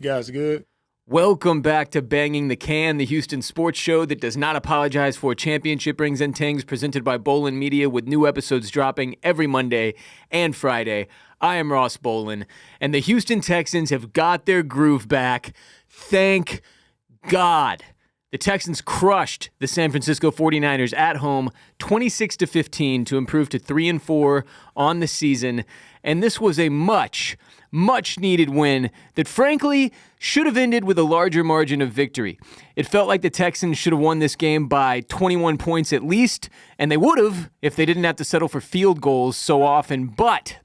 You guys good? Welcome back to Banging the Can, the Houston sports show that does not apologize for championship rings and tings, presented by Bolen Media, with new episodes dropping every Monday and Friday. I am Ross Bolen, and the Houston Texans have got their groove back. Thank God. The Texans crushed the San Francisco 49ers at home 26-15 to improve to 3-4 on the season, and this was a much needed win that frankly should have ended with a larger margin of victory. It felt like the Texans should have won this game by 21 points at least, and they would have if they didn't have to settle for field goals so often, but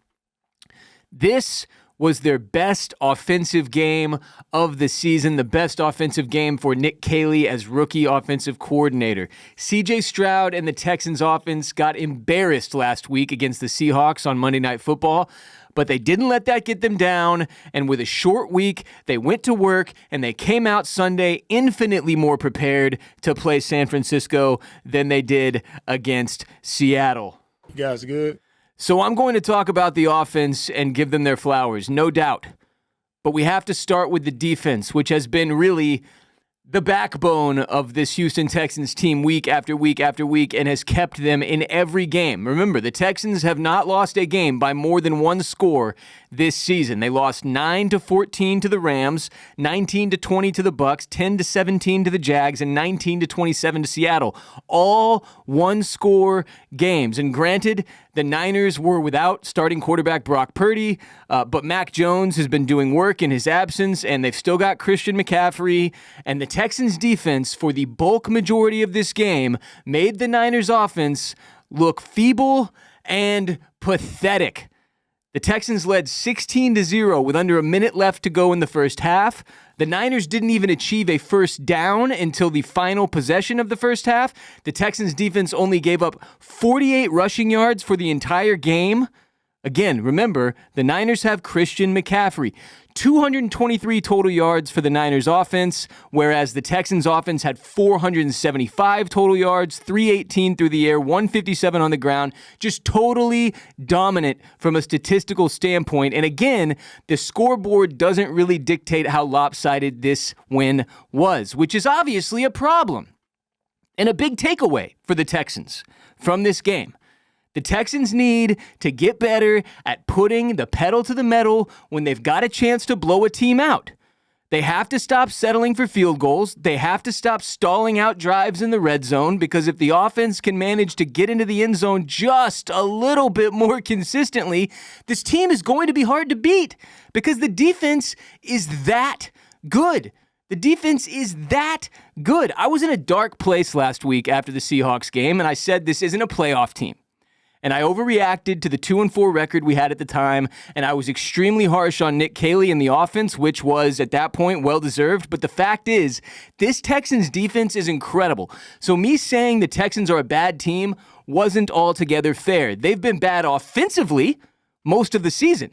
this was their best offensive game of the season, the best offensive game for Nick Caley as rookie offensive coordinator. CJ Stroud and the Texans offense got embarrassed last week against the Seahawks on Monday Night Football, but they didn't let that get them down, and with a short week, they went to work, and they came out Sunday infinitely more prepared to play San Francisco than they did against Seattle. You guys good? So I'm going to talk about the offense and give them their flowers, no doubt. But we have to start with the defense, which has been really the backbone of this Houston Texans team week after week after week and has kept them in every game. Remember, the Texans have not lost a game by more than one score this season. They lost 9-14 to the Rams, 19-20 to the Bucs, 10-17 to the Jags, and 19-27 to Seattle. All one-score games. And granted, the Niners were without starting quarterback Brock Purdy, but Mac Jones has been doing work in his absence, and they've still got Christian McCaffrey. And the Texans defense, for the bulk majority of this game, made the Niners offense look feeble and pathetic. The Texans led 16-0 with under a minute left to go in the first half. The Niners didn't even achieve a first down until the final possession of the first half. The Texans defense only gave up 48 rushing yards for the entire game. Again, remember, the Niners have Christian McCaffrey. 223 total yards for the Niners offense, whereas the Texans offense had 475 total yards, 318 through the air, 157 on the ground, just totally dominant from a statistical standpoint. And again, the scoreboard doesn't really dictate how lopsided this win was, which is obviously a problem. And a big takeaway for the Texans from this game. The Texans need to get better at putting the pedal to the metal when they've got a chance to blow a team out. They have to stop settling for field goals. They have to stop stalling out drives in the red zone, because if the offense can manage to get into the end zone just a little bit more consistently, this team is going to be hard to beat because the defense is that good. The defense is that good. I was in a dark place last week after the Seahawks game, and I said this isn't a playoff team. And I overreacted to the 2-4 record we had at the time, and I was extremely harsh on Nick Caley and the offense, which was, at that point, well-deserved. But the fact is, this Texans defense is incredible. So me saying the Texans are a bad team wasn't altogether fair. They've been bad offensively most of the season.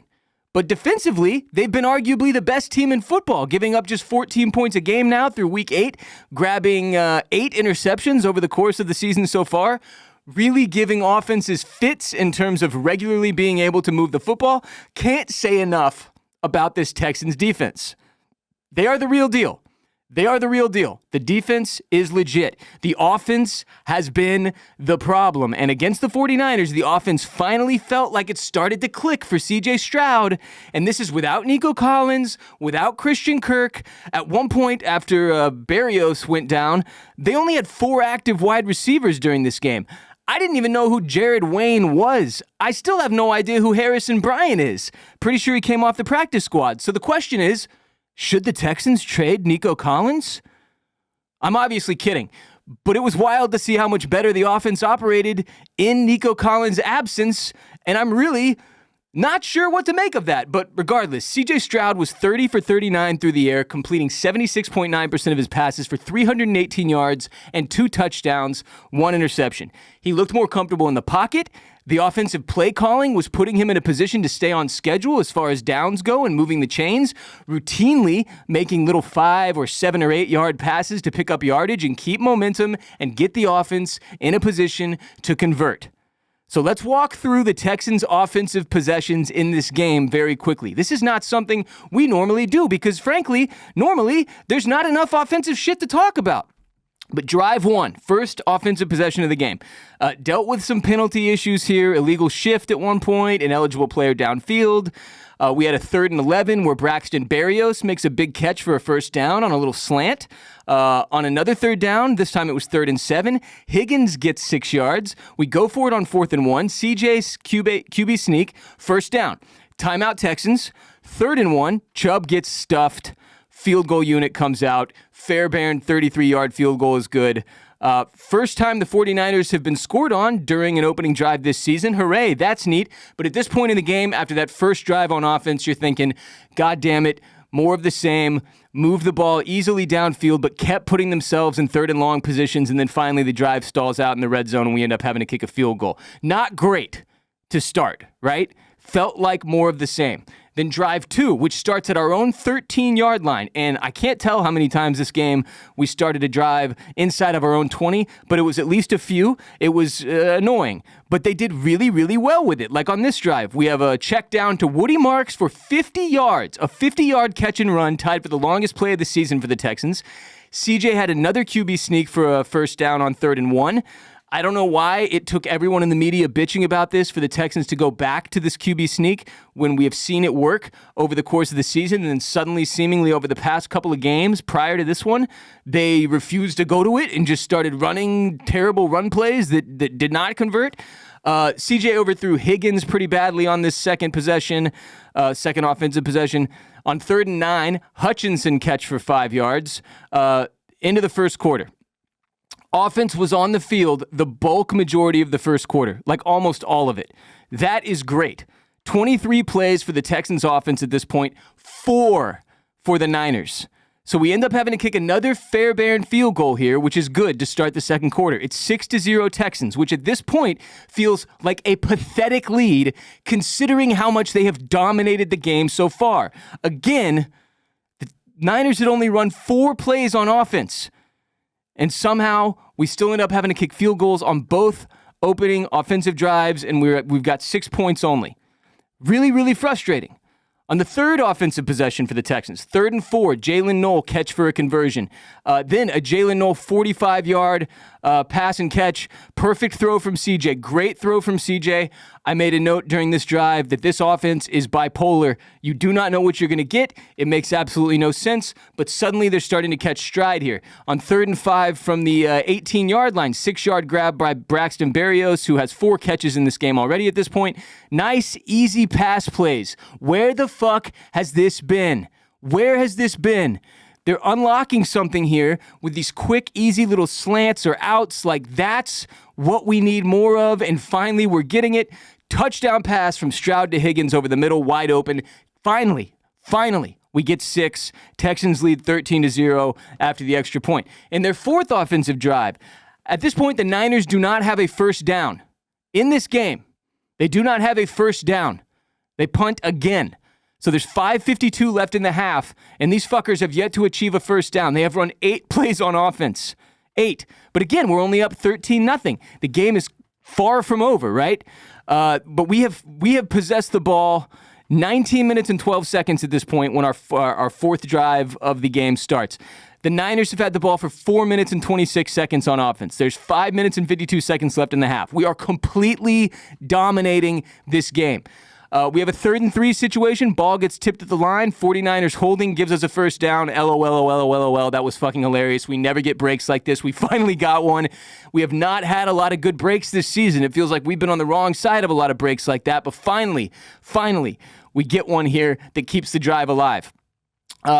But defensively, they've been arguably the best team in football, giving up just 14 points a game now through week 8, grabbing 8 interceptions over the course of the season so far. Really giving offenses fits in terms of regularly being able to move the football. Can't say enough about this Texans defense. They are the real deal. They are the real deal. The defense is legit. The offense has been the problem. And against the 49ers, the offense finally felt like it started to click for CJ Stroud. And this is without Nico Collins, without Christian Kirk. At one point, after Barrios went down, they only had 4 active wide receivers during this game. I didn't even know who Jared Wayne was. I still have no idea who Harrison Bryant is. Pretty sure he came off the practice squad. So the question is, should the Texans trade Nico Collins? I'm obviously kidding, but it was wild to see how much better the offense operated in Nico Collins' absence, and I'm really not sure what to make of that. But regardless, CJ Stroud was 30 for 39 through the air, completing 76.9% of his passes for 318 yards and 2 touchdowns, 1 interception. He looked more comfortable in the pocket. The offensive play calling was putting him in a position to stay on schedule as far as downs go and moving the chains, routinely making little 5 or 7 or 8 yard passes to pick up yardage and keep momentum and get the offense in a position to convert. So let's walk through the Texans' offensive possessions in this game very quickly. This is not something we normally do because, frankly, normally there's not enough offensive shit to talk about. But drive one, first offensive possession of the game. Dealt with some penalty issues here, illegal shift at one point, ineligible player downfield. We had a 3rd and 11 where Braxton Berrios makes a big catch for a first down on a little slant. On another 3rd down, this time it was 3rd and 7. Higgins gets 6 yards. We go for it on 4th and 1. CJ's QB sneak, first down. Timeout Texans, 3rd and 1. Chubb gets stuffed. Field goal unit comes out. Fairbairn 33-yard field goal is good. First time the 49ers have been scored on during an opening drive this season. Hooray, that's neat. But at this point in the game, after that first drive on offense, you're thinking, God damn it, more of the same. Move the ball easily downfield, but kept putting themselves in 3rd and long positions, and then finally the drive stalls out in the red zone, and we end up having to kick a field goal. Not great to start, right? Felt like more of the same. Then drive 2, which starts at our own 13-yard line. And I can't tell how many times this game we started a drive inside of our own 20, but it was at least a few. It was annoying. But they did really, really well with it. Like on this drive, we have a check down to Woody Marks for 50 yards. A 50-yard catch and run tied for the longest play of the season for the Texans. CJ had another QB sneak for a first down on 3rd and 1. I don't know why it took everyone in the media bitching about this for the Texans to go back to this QB sneak when we have seen it work over the course of the season, and then suddenly, seemingly over the past couple of games prior to this one, they refused to go to it and just started running terrible run plays that did not convert. CJ overthrew Higgins pretty badly on this second possession, second offensive possession. On 3rd and 9, Hutchinson catch for 5 yards into the first quarter. Offense was on the field the bulk majority of the first quarter, like almost all of it. That is great. 23 plays for the Texans offense at this point, 4 for the Niners. So we end up having to kick another Fairbairn field goal here, which is good to start the second quarter. It's 6-0 Texans, which at this point feels like a pathetic lead considering how much they have dominated the game so far. Again, the Niners had only run 4 plays on offense. And somehow we still end up having to kick field goals on both opening offensive drives, and we've got 6 points only. Really, really frustrating. On the third offensive possession for the Texans, 3rd and 4, Jalen Knoll catch for a conversion. Then a Jalen Knoll 45-yard pass and catch. Perfect throw from CJ. Great throw from CJ. I made a note during this drive that this offense is bipolar. You do not know what you're going to get. It makes absolutely no sense, but suddenly they're starting to catch stride here. On 3rd and 5 from the 18-yard line, 6-yard grab by Braxton Berrios, who has 4 catches in this game already at this point. Nice, easy pass plays. Where the fuck has this been? Where has this been? They're unlocking something here with these quick, easy little slants or outs. Like, that's what we need more of, and finally we're getting it. Touchdown pass from Stroud to Higgins over the middle, wide open. Finally, we get 6. Texans lead 13-0 after the extra point. In their 4th offensive drive, at this point, the Niners do not have a first down. In this game, they do not have a first down. They punt again. So there's 5:52 left in the half, and these fuckers have yet to achieve a first down. They have run 8 plays on offense. 8. But again, we're only up 13-0. The game is far from over, right? But we have possessed the ball 19 minutes and 12 seconds at this point when our 4th drive of the game starts. The Niners have had the ball for 4 minutes and 26 seconds on offense. There's 5 minutes and 52 seconds left in the half. We are completely dominating this game. We have a 3rd and 3 situation. Ball gets tipped at the line. 49ers holding, gives us a first down. LOL. That was fucking hilarious. We never get breaks like this. We finally got one. We have not had a lot of good breaks this season. It feels like we've been on the wrong side of a lot of breaks like that. But finally, we get one here that keeps the drive alive.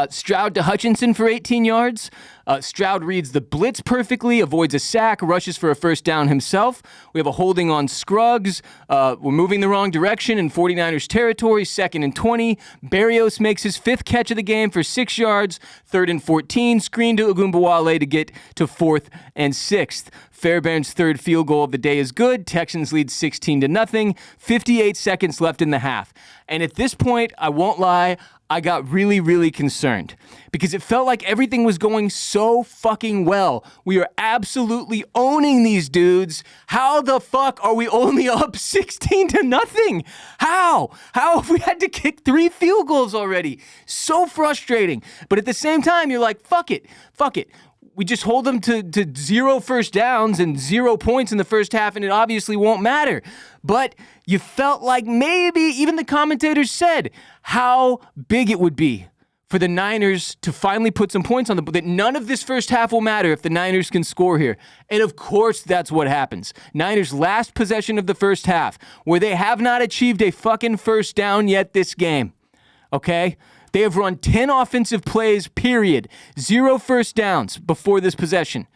Stroud to Hutchinson for 18 yards. Stroud reads the blitz perfectly, avoids a sack, rushes for a first down himself. We have a holding on Scruggs. We're moving the wrong direction in 49ers territory, 2nd and 20. Berrios makes his 5th catch of the game for 6 yards, 3rd and 14. Screen to Ogunbowale to get to 4th and 6th. Fairbairn's 3rd field goal of the day is good. Texans lead 16-0. 58 seconds left in the half. And at this point, I won't lie, I got really, really concerned because it felt like everything was going so fucking well. We are absolutely owning these dudes. How the fuck are we only up 16-0? How? How have we had to kick 3 field goals already? So frustrating. But at the same time, you're like, fuck it. We just hold them to 0 first downs and 0 points in the first half, and it obviously won't matter. But you felt like maybe, even the commentators said, how big it would be for the Niners to finally put some points on the board, that none of this first half will matter if the Niners can score here. And of course, that's what happens. Niners' last possession of the first half, where they have not achieved a fucking first down yet this game. Okay? They have run 10 offensive plays, period. 0 first downs before this possession.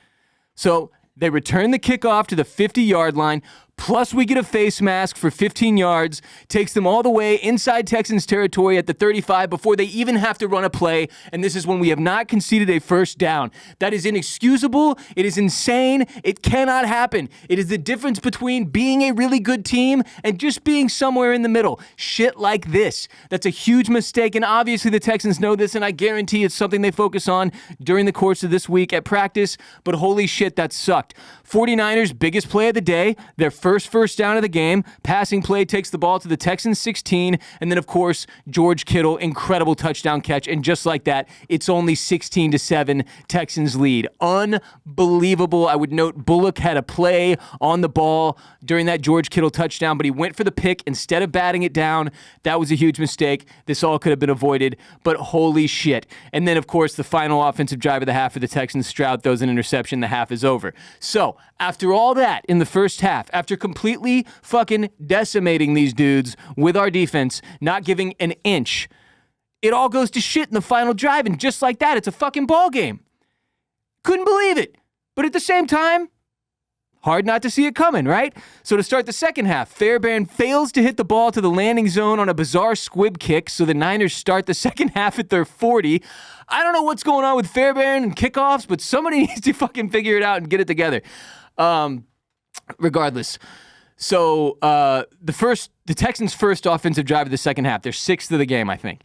So they return the kickoff to the 50-yard line, plus we get a face mask for 15 yards, takes them all the way inside Texans territory at the 35 before they even have to run a play, and this is when we have not conceded a first down. That is inexcusable. It is insane. It cannot happen. It is the difference between being a really good team and just being somewhere in the middle. Shit like this. That's a huge mistake, and obviously the Texans know this, and I guarantee it's something they focus on during the course of this week at practice, but holy shit, that sucked. 49ers' biggest play of the day, their first down of the game. Passing play takes the ball to the Texans 16, and then, of course, George Kittle, incredible touchdown catch, and just like that, it's only 16-7 Texans lead. Unbelievable. I would note Bullock had a play on the ball during that George Kittle touchdown, but he went for the pick instead of batting it down. That was a huge mistake. This all could have been avoided, but holy shit. And then, of course, the final offensive drive of the half for the Texans, Stroud throws an interception, the half is over. So, after all that in the first half, after completely fucking decimating these dudes with our defense, not giving an inch, it all goes to shit in the final drive, and just like that, it's a fucking ball game. Couldn't believe it. But at the same time, hard not to see it coming, right? So to start the second half, Fairbairn fails to hit the ball to the landing zone on a bizarre squib kick, so the Niners start the second half at their 40. I don't know what's going on with Fairbairn and kickoffs, but somebody needs to fucking figure it out and get it together. Regardless. So the Texans' first offensive drive of the second half, their 6th of the game, I think.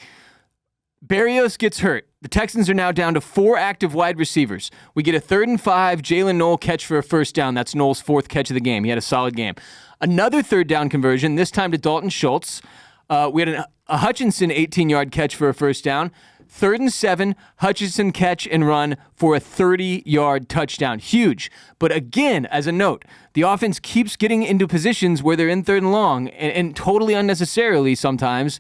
Berrios gets hurt. The Texans are now down to 4 active wide receivers. We get a 3rd and 5, Jalen Noel catch for a first down. That's Noel's 4th catch of the game. He had a solid game. Another 3rd down conversion, this time to Dalton Schultz. We had a Hutchinson 18-yard catch for a first down. 3rd and 7, Hutchinson catch and run for a 30-yard touchdown. Huge. But again, as a note, the offense keeps getting into positions where they're in 3rd and long, and totally unnecessarily sometimes.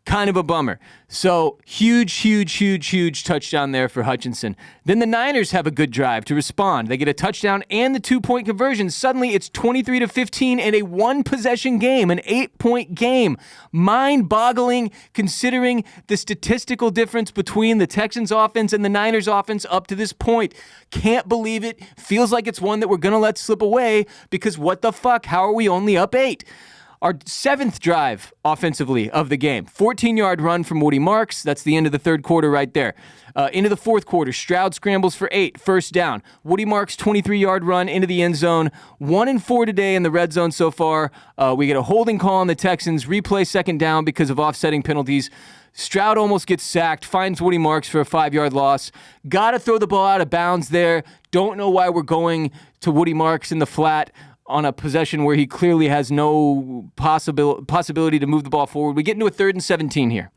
Kind of a bummer. So huge touchdown there for Hutchinson. Then the Niners have a good drive to respond. They get a touchdown and the 2-point conversion. Suddenly it's 23-15 and a 1-possession game, an 8-point game. Mind-boggling considering the statistical difference between the Texans offense and the Niners offense up to this point. Can't believe it. Feels like it's one that we're going to let slip away because what the fuck? How are we only up 8? Our 7th drive offensively of the game, 14-yard run from Woody Marks. That's the end of the 3rd quarter right there. Into the 4th quarter, Stroud scrambles for 8, first down. Woody Marks' 23-yard run into the end zone. 1-4 today in the red zone so far. We get a holding call on the Texans, replay 2nd down because of offsetting penalties. Stroud almost gets sacked, finds Woody Marks for a 5-yard loss. Got to throw the ball out of bounds there. Don't know why we're going to Woody Marks in the flat on a possession where he clearly has no possibility to move the ball forward. We get into a 3rd and 17 here.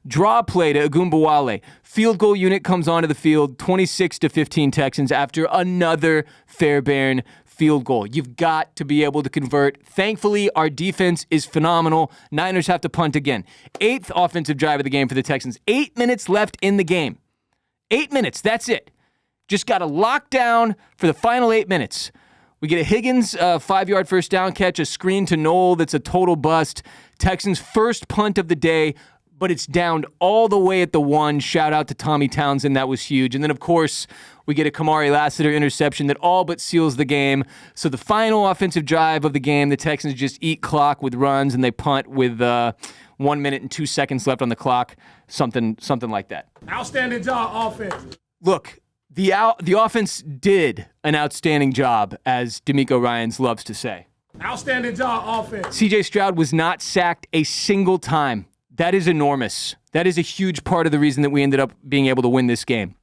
Draw play to Agumbawale. Field goal unit comes onto the field, 26-15 Texans after another Fairbairn field goal. You've got to be able to convert. Thankfully, our defense is phenomenal. Niners have to punt again. 8th offensive drive of the game for the Texans. 8 minutes left in the game. 8 minutes, that's it. Just got to lock down for the final 8 minutes. We get a Higgins 5-yard first down catch, a screen to Noel that's a total bust. Texans' first punt of the day, but it's downed all the way at the 1. Shout out to Tommy Townsend. That was huge. And then, of course, we get a Kamari Lassiter interception that all but seals the game. So the final offensive drive of the game, the Texans just eat clock with runs, and they punt with 1 minute and 2 seconds left on the clock, something like that. Outstanding job, offense. Look, the offense did an outstanding job, as DeMeco Ryans loves to say. Outstanding job, offense. CJ Stroud was not sacked a single time. That is enormous. That is a huge part of the reason that we ended up being able to win this game.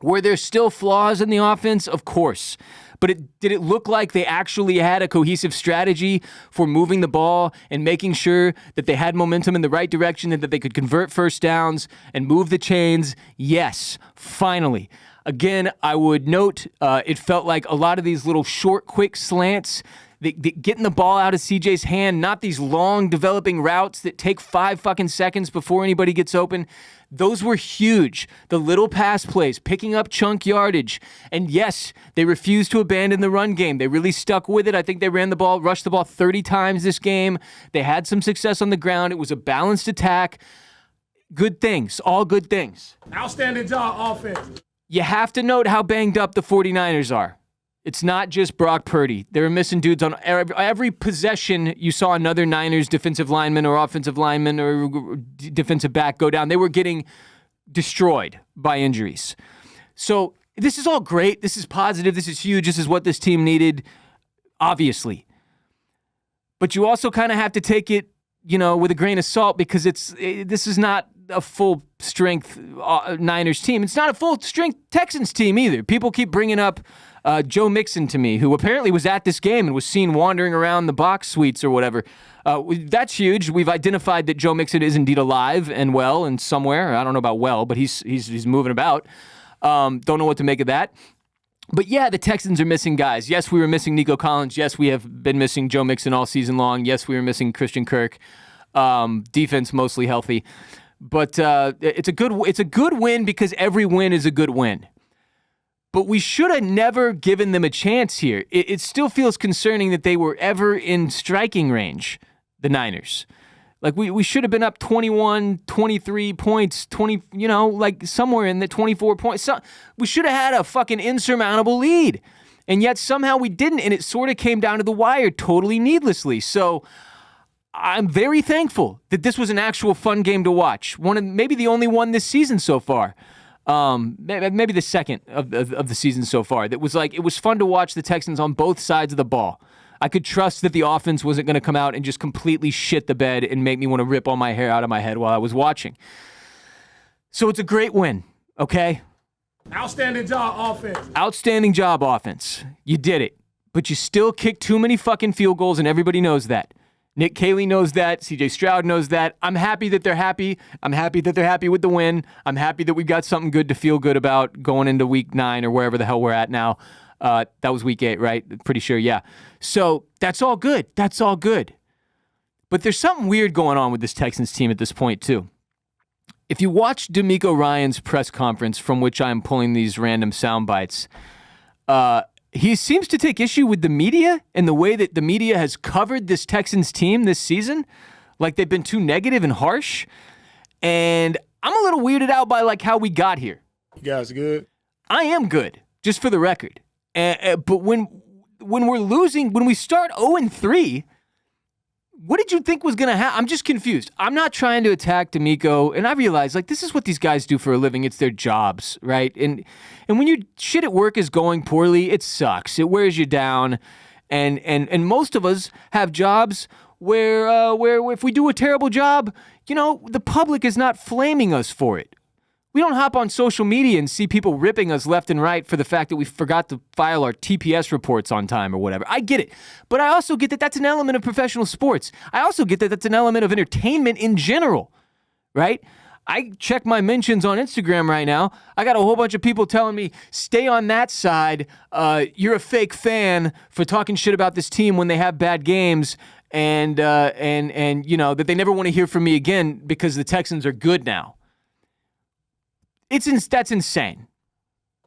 Were there still flaws in the offense? Of course. But did it look like they actually had a cohesive strategy for moving the ball and making sure that they had momentum in the right direction and that they could convert first downs and move the chains? Yes, finally. Again, I would note it felt like a lot of these little short, quick slants, getting the ball out of CJ's hand, not these long developing routes that take 5 fucking seconds before anybody gets open. Those were huge. The little pass plays, picking up chunk yardage. And yes, they refused to abandon the run game. They really stuck with it. I think they rushed the ball 30 times this game. They had some success on the ground. It was a balanced attack. Good things, all good things. Outstanding job, offense. You have to note how banged up the 49ers are. It's not just Brock Purdy. They were missing dudes on every possession. You saw another Niners defensive lineman or offensive lineman or defensive back go down. They were getting destroyed by injuries. So this is all great. This is positive. This is huge. This is what this team needed, obviously. But you also kind of have to take it, with a grain of salt because this is not a full-strength Niners team. It's not a full-strength Texans team either. People keep bringing up Joe Mixon to me, who apparently was at this game and was seen wandering around the box suites or whatever. That's huge. We've identified that Joe Mixon is indeed alive and well and somewhere. I don't know about well, but he's moving about. Don't know what to make of that. But yeah, the Texans are missing guys. Yes, we were missing Nico Collins. Yes, we have been missing Joe Mixon all season long. Yes, we were missing Christian Kirk. Defense mostly healthy. But it's a good win because every win is a good win. But we should have never given them a chance here. It still feels concerning that they were ever in striking range, the Niners. Like, we should have been up 21, 23 points, 20, like somewhere in the 24 points. We should have had a fucking insurmountable lead. And yet somehow we didn't, and it sort of came down to the wire totally needlessly. So I'm very thankful that this was an actual fun game to watch. Maybe the only one this season so far. Maybe the second of the season so far. That was it was fun to watch the Texans on both sides of the ball. I could trust that the offense wasn't going to come out and just completely shit the bed and make me want to rip all my hair out of my head while I was watching. So it's a great win, okay? Outstanding job, offense. Outstanding job, offense. You did it. But you still kicked too many fucking field goals, and everybody knows that. Nick Caley knows that. CJ Stroud knows that. I'm happy that they're happy. I'm happy that they're happy with the win. I'm happy that we got something good to feel good about going into week 9 or wherever the hell we're at now. That was week 8, right? Pretty sure, yeah. So that's all good. That's all good. But there's something weird going on with this Texans team at this point, too. If you watch DeMeco Ryans' press conference, from which I'm pulling these random sound bites, he seems to take issue with the media and the way that the media has covered this Texans team this season. Like they've been too negative and harsh. And I'm a little weirded out by how we got here. You guys good? I am good, just for the record. But when we're losing, when we start 0-3, what did you think was going to happen? I'm just confused. I'm not trying to attack DeMeco, and I realize this is what these guys do for a living. It's their jobs, right? And when your shit at work is going poorly, it sucks. It wears you down. And most of us have jobs where if we do a terrible job, the public is not flaming us for it. We don't hop on social media and see people ripping us left and right for the fact that we forgot to file our TPS reports on time or whatever. I get it. But I also get that that's an element of professional sports. I also get that that's an element of entertainment in general, right? I check my mentions on Instagram right now. I got a whole bunch of people telling me, stay on that side. You're a fake fan for talking shit about this team when they have bad games and that they never want to hear from me again because the Texans are good now. That's insane.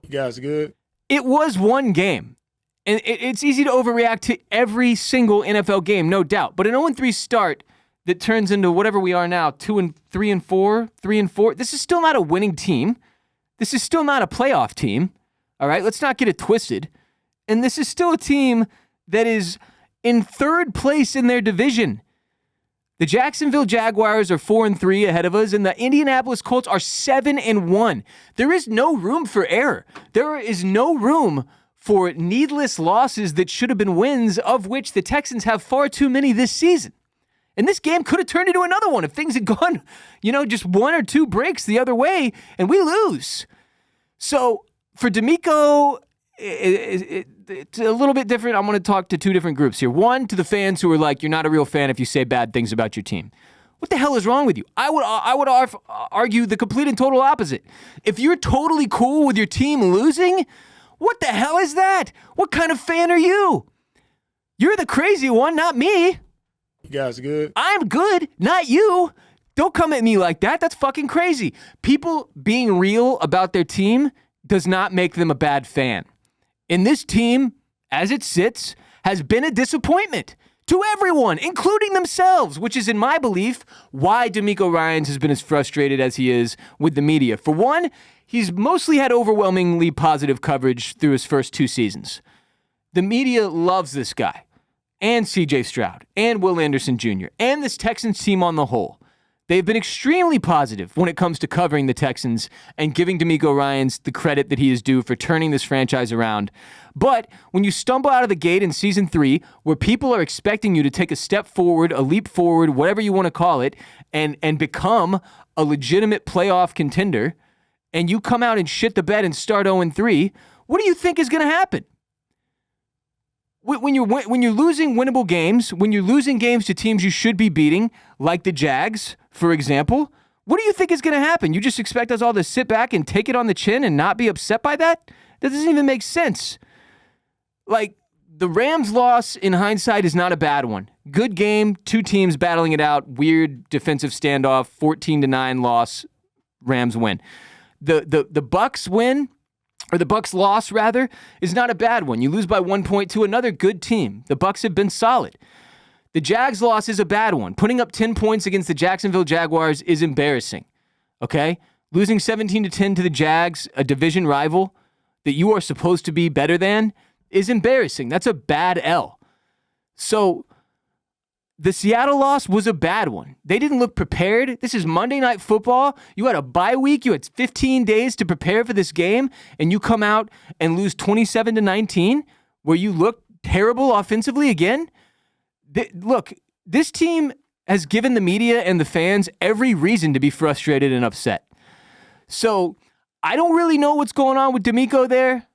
You guys good? It was one game. And it's easy to overreact to every single NFL game, no doubt. But an 0-3 start that turns into whatever we are now, 2-3-4, 3-4. This is still not a winning team. This is still not a playoff team. All right, let's not get it twisted. And this is still a team that is in third place in their division. The Jacksonville Jaguars are 4-3 ahead of us, and the Indianapolis Colts are 7-1. There is no room for error. There is no room for needless losses that should have been wins, of which the Texans have far too many this season. And this game could have turned into another one if things had gone, just one or two breaks the other way, and we lose. So for DeMeco, it's a little bit different. I'm going to talk to two different groups here. One, to the fans who are like, you're not a real fan if you say bad things about your team. What the hell is wrong with you? I would argue the complete and total opposite. If you're totally cool with your team losing, what the hell is that? What kind of fan are you? You're the crazy one, not me. You guys good? I'm good, not you. Don't come at me like that. That's fucking crazy. People being real about their team does not make them a bad fan. And this team, as it sits, has been a disappointment to everyone, including themselves, which is, in my belief, why DeMeco Ryans has been as frustrated as he is with the media. For one, he's mostly had overwhelmingly positive coverage through his first two seasons. The media loves this guy, and CJ Stroud, and Will Anderson Jr., and this Texans team on the whole. They've been extremely positive when it comes to covering the Texans and giving DeMeco Ryans the credit that he is due for turning this franchise around. But when you stumble out of the gate in Season 3, where people are expecting you to take a step forward, a leap forward, whatever you want to call it, and become a legitimate playoff contender, and you come out and shit the bed and start 0-3, what do you think is going to happen? When you're losing winnable games, when you're losing games to teams you should be beating, like the Jags, for example, what do you think is going to happen? You just expect us all to sit back and take it on the chin and not be upset by that? That doesn't even make sense. Like, the Rams loss, in hindsight, is not a bad one. Good game, two teams battling it out, weird defensive standoff, 14-9 loss, Rams win. The Bucks win, or the Bucks loss, rather, is not a bad one. You lose by 1 point to another good team. The Bucks have been solid. The Jags loss is a bad one. Putting up 10 points against the Jacksonville Jaguars is embarrassing, okay? Losing 17-10 to the Jags, a division rival that you are supposed to be better than, is embarrassing. That's a bad L. So the Seattle loss was a bad one. They didn't look prepared. This is Monday Night Football. You had a bye week. You had 15 days to prepare for this game, and you come out and lose 27-19, where you look terrible offensively again. Look, this team has given the media and the fans every reason to be frustrated and upset. So I don't really know what's going on with DeMeco there.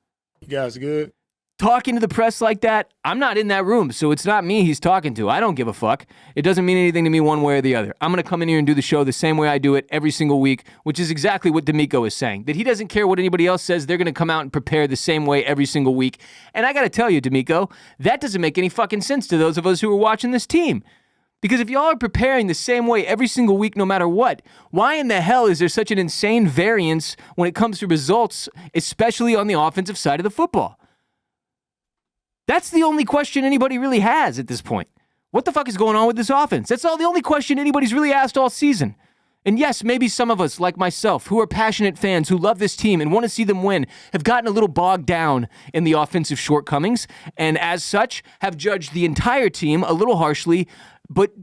You guys good? Talking to the press like that, I'm not in that room, so it's not me he's talking to. I don't give a fuck. It doesn't mean anything to me one way or the other. I'm going to come in here and do the show the same way I do it every single week, which is exactly what DeMeco is saying, that he doesn't care what anybody else says. They're going to come out and prepare the same way every single week. And I got to tell you, DeMeco, that doesn't make any fucking sense to those of us who are watching this team. Because if y'all are preparing the same way every single week, no matter what, why in the hell is there such an insane variance when it comes to results, especially on the offensive side of the football? That's the only question anybody really has at this point. What the fuck is going on with this offense? That's the only question anybody's really asked all season. And yes, maybe some of us, like myself, who are passionate fans, who love this team and want to see them win, have gotten a little bogged down in the offensive shortcomings, and as such, have judged the entire team a little harshly. But,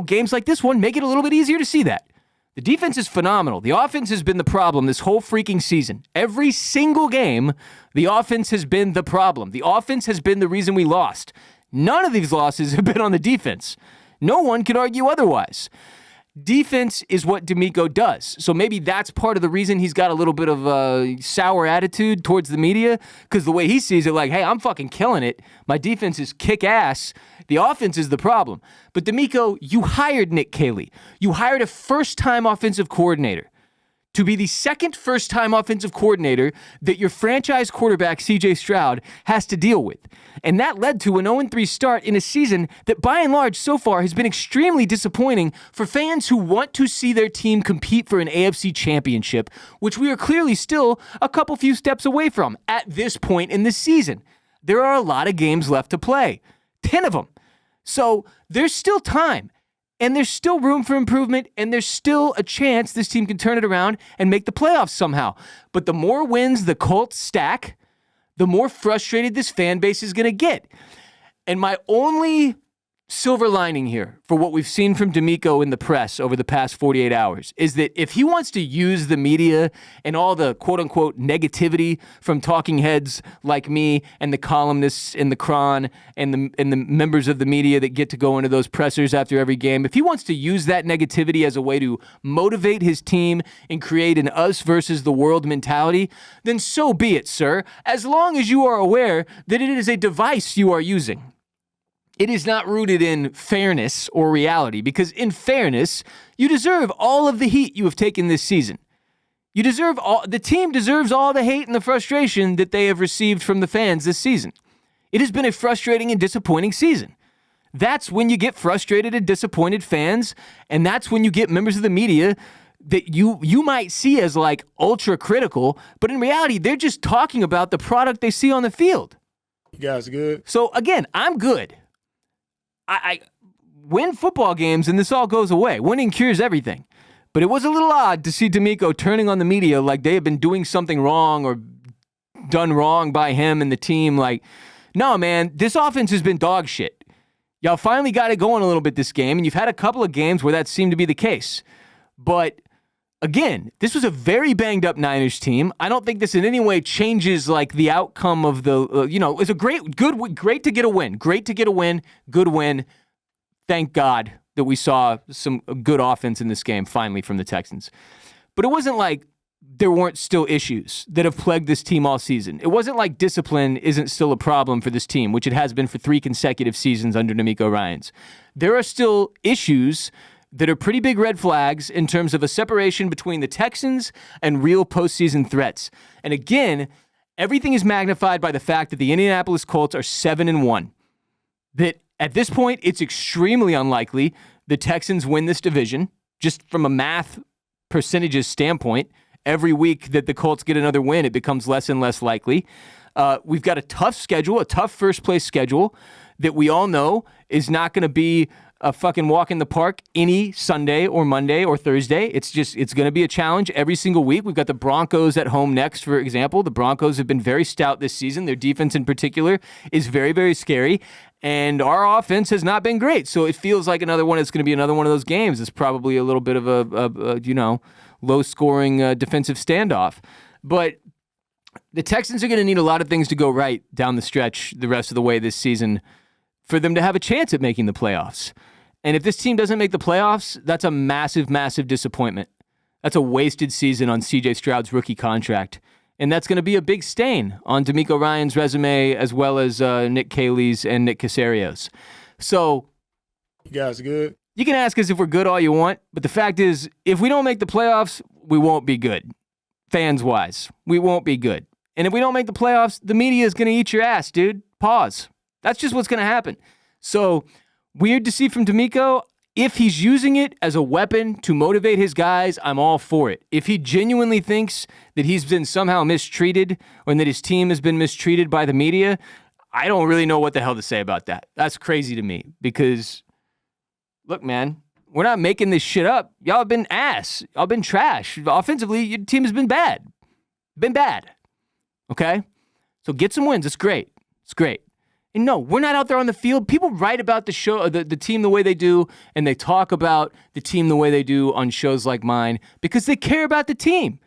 games like this one make it a little bit easier to see that. The defense is phenomenal. The offense has been the problem this whole freaking season. Every single game, the offense has been the problem. The offense has been the reason we lost. None of these losses have been on the defense. No one can argue otherwise. Defense is what DeMeco does. So maybe that's part of the reason he's got a little bit of a sour attitude towards the media, because the way he sees it, like, hey, I'm fucking killing it. My defense is kick-ass. The offense is the problem. But DeMeco, you hired Nick Caley. You hired a first-time offensive coordinator to be the second first-time offensive coordinator that your franchise quarterback, CJ Stroud, has to deal with. And that led to an 0-3 start in a season that, by and large, so far has been extremely disappointing for fans who want to see their team compete for an AFC championship, which we are clearly still a couple few steps away from at this point in the season. There are a lot of games left to play, 10 of them. So there's still time. And there's still room for improvement, and there's still a chance this team can turn it around and make the playoffs somehow. But the more wins the Colts stack, the more frustrated this fan base is going to get. And my only silver lining here for what we've seen from DeMeco in the press over the past 48 hours is that if he wants to use the media and all the quote-unquote negativity from talking heads like me and the columnists in the Cron and the members of the media that get to go into those pressers after every game, if he wants to use that negativity as a way to motivate his team and create an us versus the world mentality, then so be it, sir, as long as you are aware that it is a device you are using. It is not rooted in fairness or reality, because in fairness, you deserve all of the heat you have taken this season. The team deserves all the hate and the frustration that they have received from the fans this season. It has been a frustrating and disappointing season. That's when you get frustrated and disappointed fans, and that's when you get members of the media that you might see as like ultra critical, but in reality, they're just talking about the product they see on the field. You guys good? So again, I'm good. I win football games and this all goes away. Winning cures everything. But it was a little odd to see DeMeco turning on the media like they have been doing something wrong or done wrong by him and the team. Like, no, man, this offense has been dog shit. Y'all finally got it going a little bit this game, and you've had a couple of games where that seemed to be the case. But again, this was a very banged up Niners team. I don't think this in any way changes like the outcome of the, it's a great to get a win. Great to get a win. Good win. Thank God that we saw some good offense in this game finally from the Texans. But it wasn't like there weren't still issues that have plagued this team all season. It wasn't like discipline isn't still a problem for this team, which it has been for 3 consecutive seasons under DeMeco Ryans. There are still issues that are pretty big red flags in terms of a separation between the Texans and real postseason threats. And again, everything is magnified by the fact that the Indianapolis Colts are 7-1. That at this point, it's extremely unlikely the Texans win this division, just from a math percentages standpoint. Every week that the Colts get another win, it becomes less and less likely. We've got a tough schedule, a tough first-place schedule that we all know is not going to be a fucking walk in the park any Sunday or Monday or Thursday. It's going to be a challenge every single week. We've got the Broncos at home next, for example. The Broncos have been very stout this season. Their defense in particular is very, very scary. And our offense has not been great. So it feels like it's going to be another one of those games. It's probably a little bit of a low-scoring defensive standoff. But the Texans are going to need a lot of things to go right down the stretch the rest of the way this season for them to have a chance at making the playoffs. And if this team doesn't make the playoffs, that's a massive, massive disappointment. That's a wasted season on C.J. Stroud's rookie contract. And that's going to be a big stain on DeMeco Ryans' resume as well as Nick Caley's and Nick Casario's. So, you guys good? You can ask us if we're good all you want, but the fact is, if we don't make the playoffs, we won't be good. Fans-wise, we won't be good. And if we don't make the playoffs, the media is going to eat your ass, dude. Pause. That's just what's going to happen. So, weird to see from DeMeco. If he's using it as a weapon to motivate his guys, I'm all for it. If he genuinely thinks that he's been somehow mistreated or that his team has been mistreated by the media, I don't really know what the hell to say about that. That's crazy to me because, look, man, we're not making this shit up. Y'all have been ass. Y'all have been trash. Offensively, your team has been bad. Been bad. Okay? So get some wins. It's great. It's great. And no, we're not out there on the field. People write about the show, the team the way they do, and they talk about the team the way they do on shows like mine because they care about the team.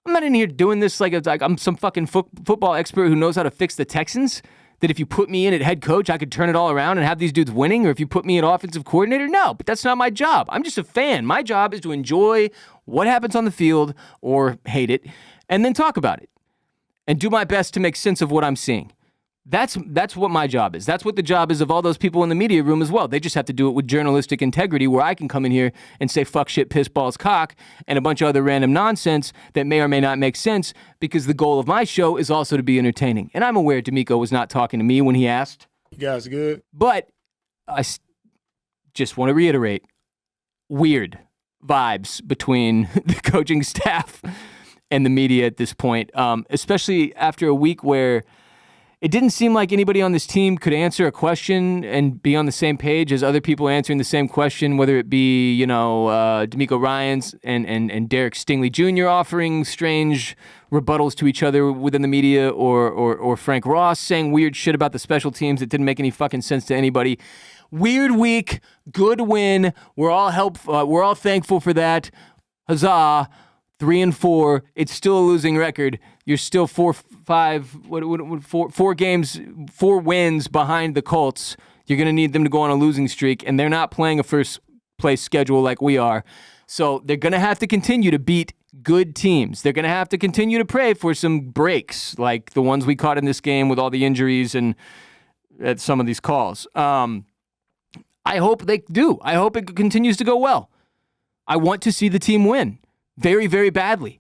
I'm not in here doing this like I'm some fucking football expert who knows how to fix the Texans, that if you put me in at head coach, I could turn it all around and have these dudes winning, or if you put me in offensive coordinator, no, but that's not my job. I'm just a fan. My job is to enjoy what happens on the field or hate it and then talk about it and do my best to make sense of what I'm seeing. That's what my job is. That's what the job is of all those people in the media room as well. They just have to do it with journalistic integrity where I can come in here and say fuck, shit, piss, balls, cock, and a bunch of other random nonsense that may or may not make sense because the goal of my show is also to be entertaining. And I'm aware DeMeco was not talking to me when he asked. You guys good? But I just want to reiterate, weird vibes between the coaching staff and the media at this point, especially after a week where it didn't seem like anybody on this team could answer a question and be on the same page as other people answering the same question, whether it be, DeMeco Ryans and Derek Stingley Jr. offering strange rebuttals to each other within the media, or Frank Ross saying weird shit about the special teams that didn't make any fucking sense to anybody. Weird week, good win. We're all thankful for that. Huzzah. 3-4. It's still a losing record. You're still 4 wins behind the Colts. You're going to need them to go on a losing streak, and they're not playing a first place schedule like we are. So they're going to have to continue to beat good teams. They're going to have to continue to pray for some breaks like the ones we caught in this game with all the injuries and at some of these calls. I hope they do. I hope it continues to go well. I want to see the team win very, very badly.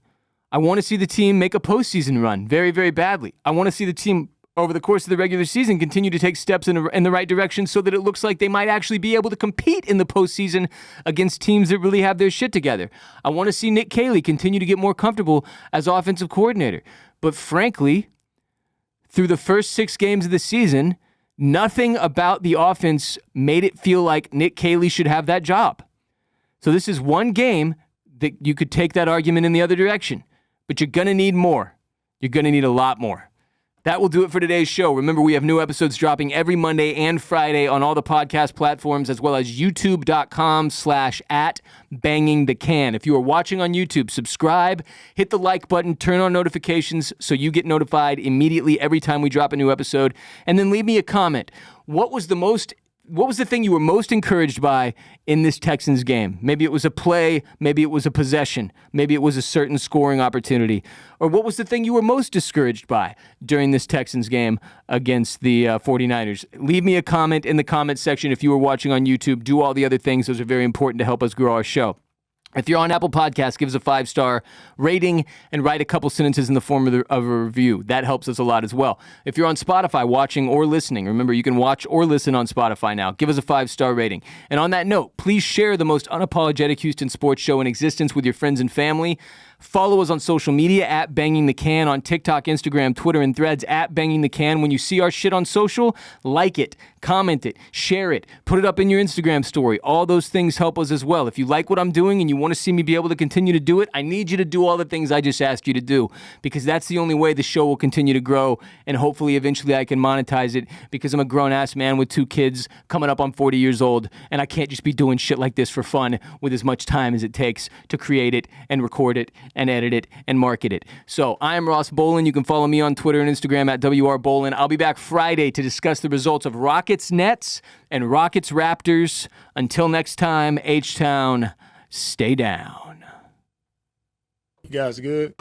I want to see the team make a postseason run very, very badly. I want to see the team over the course of the regular season continue to take steps in the right direction so that it looks like they might actually be able to compete in the postseason against teams that really have their shit together. I want to see Nick Caley continue to get more comfortable as offensive coordinator. But frankly, through the first 6 games of the season, nothing about the offense made it feel like Nick Caley should have that job. So this is one game that you could take that argument in the other direction. But you're going to need more. You're going to need a lot more. That will do it for today's show. Remember, we have new episodes dropping every Monday and Friday on all the podcast platforms, as well as youtube.com/@bangingthecan. If you are watching on YouTube, subscribe, hit the like button, turn on notifications so you get notified immediately every time we drop a new episode. And then leave me a comment. What was the thing you were most encouraged by in this Texans game? Maybe it was a play, maybe it was a possession, maybe it was a certain scoring opportunity. Or what was the thing you were most discouraged by during this Texans game against the 49ers? Leave me a comment in the comment section if you were watching on YouTube. Do all the other things. Those are very important to help us grow our show. If you're on Apple Podcasts, give us a 5-star rating and write a couple sentences in the form of a review. That helps us a lot as well. If you're on Spotify watching or listening, remember you can watch or listen on Spotify now. Give us a 5-star rating. And on that note, please share the most unapologetic Houston sports show in existence with your friends and family. Follow us on social media at Banging the Can on TikTok, Instagram, Twitter, and Threads at Banging the Can. When you see our shit on social, like it, comment it, share it, put it up in your Instagram story. All those things help us as well. If you like what I'm doing and you want to see me be able to continue to do it, I need you to do all the things I just asked you to do, because that's the only way the show will continue to grow, and hopefully eventually I can monetize it, because I'm a grown-ass man with 2 kids coming up on 40 years old, and I can't just be doing shit like this for fun with as much time as it takes to create it and record it and edit it and market it. So I'm Ross Bolen. You can follow me on Twitter and Instagram at WRBolen. I'll be back Friday to discuss the results of Rockets-Nets and Rockets-Raptors. Until next time, H-Town, stay down. You guys good?